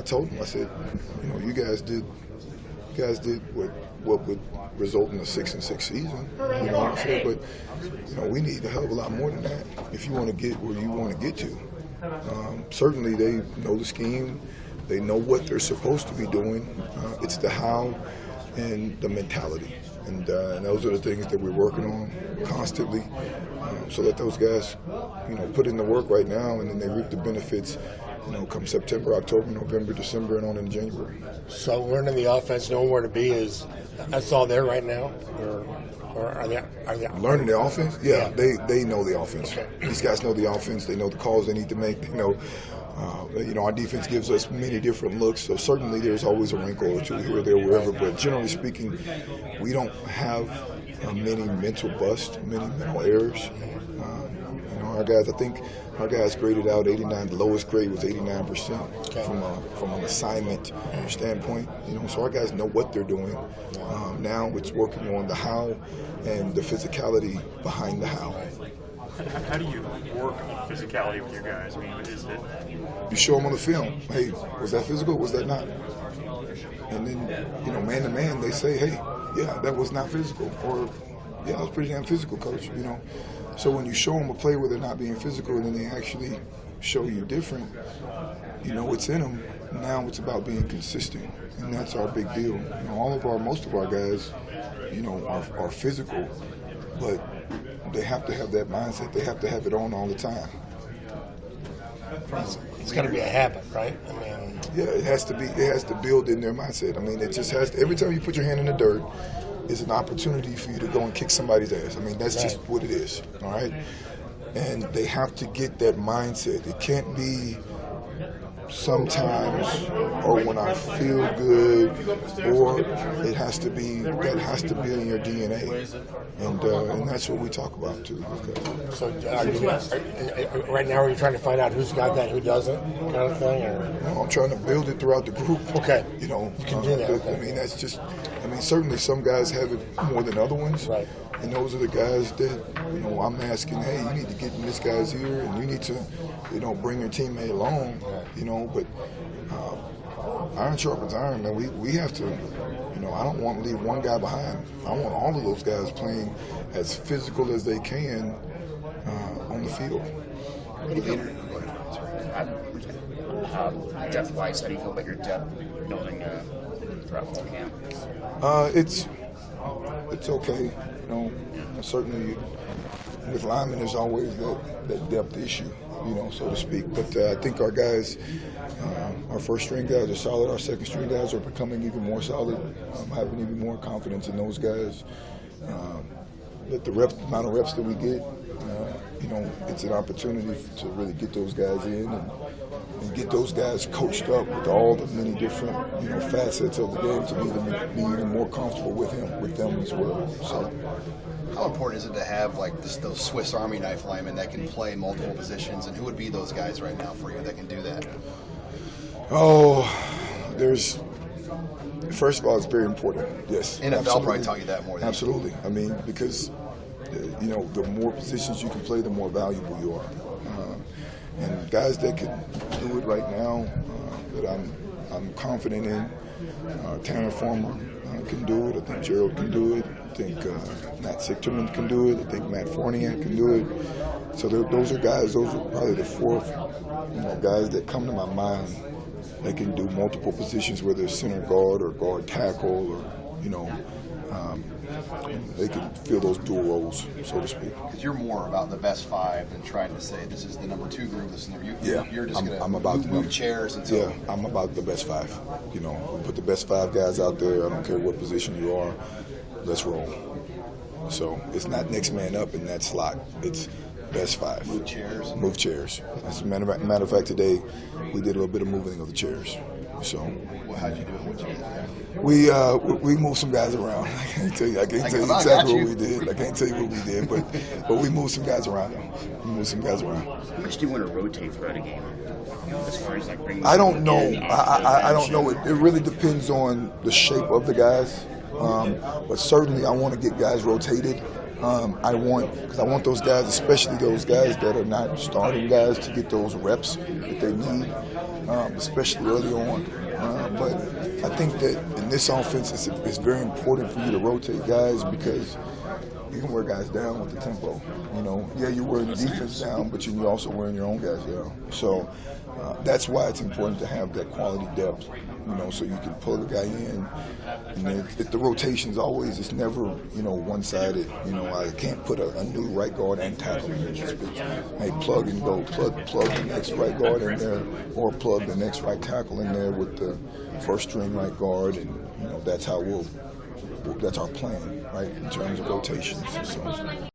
told them, I said, you guys did what would result in a 6-6 season. I said, but we need a hell of a lot more than that if you want to get where you want to get to. Certainly, they know the scheme. They know what they're supposed to be doing. It's the how and the mentality. And those are the things that we're working on constantly. So let those guys, put in the work right now, and then they reap the benefits, come September, October, November, December, and on in January. So learning the offense, knowing where to be that's all there right now, or are they learning the offense? Yeah. They know the offense. Okay. These guys know the offense. They know the calls they need to make. They know. Our defense gives us many different looks, so certainly there's always a wrinkle or two here or there, wherever. But generally speaking, we don't have many mental busts, many mental errors. Our guys, I think our guys graded out 89. The lowest grade was 89% from an assignment standpoint. So our guys know what they're doing. Now it's working on the how and the physicality behind the how. How do you work on physicality with your guys? I mean, is it? You show them on the film. Hey, was that physical? Was that not? And then, man to man, they say, hey, yeah, that was not physical, or yeah, that was pretty damn physical, coach. So when you show them a play where they're not being physical, and then they actually show you different, it's in them. Now it's about being consistent, and that's our big deal. Most of our guys, are physical, but they have to have that mindset. They have to have it on all the time. It's got to be a habit, right? Yeah, it has to be. It has to build in their mindset. It just has to. Every time you put your hand in the dirt, is an opportunity for you to go and kick somebody's ass. That's just what it is. All right, and they have to get that mindset. It can't be sometimes, or when I feel good, or it has to be in your DNA, and that's what we talk about too. So right now, are you trying to find out who's got that, who doesn't, kind of thing? Or? No, I'm trying to build it throughout the group. Okay. You can do that. Okay. That's just. Certainly some guys have it more than other ones. Right. And those are the guys that, I'm asking, hey, you need to get in this guy's ear, and you need to, bring your teammate along, but iron sharpens iron, man. We have to, I don't want to leave one guy behind. I want all of those guys playing as physical as they can on the field. Depth-wise, how do you feel about your depth building throughout fall camp? It's okay. Certainly with linemen, there's always that depth issue, so to speak. But I think our guys, our first-string guys are solid. Our second-string guys are becoming even more solid. I'm having even more confidence in those guys. With the amount of reps that we get, it's an opportunity to really get those guys in and get those guys coached up with all the many different, facets of the game to be even more comfortable with them as well. So, how important is it to have those Swiss Army knife linemen that can play multiple positions, and who would be those guys right now for you that can do that? First of all, it's very important. Yes, NFL probably taught you that more. Absolutely. Because the more positions you can play, the more valuable you are. And guys that can do it right now, that I'm confident in. Tanner Farmer can do it. I think Gerald can do it. I think Matt Sichterman can do it. I think Matt Forniak can do it. So those are guys. Those are probably the four, guys that come to my mind. They can do multiple positions, whether it's center guard or guard tackle, or they can fill those dual roles, so to speak. Because you're more about the best five than trying to say this is the number 2 group. This is number. You're just going to move chairs until. Yeah, I'm about the best 5. We put the best 5 guys out there. I don't care what position you are. Let's roll. So it's not next man up in that slot. It's best 5. Move chairs. Move chairs. As a matter of fact, today we did a little bit of moving of the chairs. So. How'd you do it? What you did? We moved some guys around. I can't tell you exactly what we did. I can't tell you what we did, but we moved some guys around. We moved some guys around. How much do you want to rotate throughout a game? As far as bringing. I don't know. I don't know. It really depends on the shape of the guys. But certainly, I want to get guys rotated I want those guys, especially those guys that are not starting guys, to get those reps that they need, especially early on. But I think that in this offense, it's very important for you to rotate guys because you can wear guys down with the tempo. You're wearing the defense down, but you're also wearing your own guys down. So that's why it's important to have that quality depth, so you can pull a guy in. And then if the rotation's always, it's never, one-sided. I can't put a new right guard and tackle in there. Hey, plug and go, plug the next right guard in there, or plug the next right tackle in there with the first-string right guard, and that's how that's our plan, right, in terms of rotations. So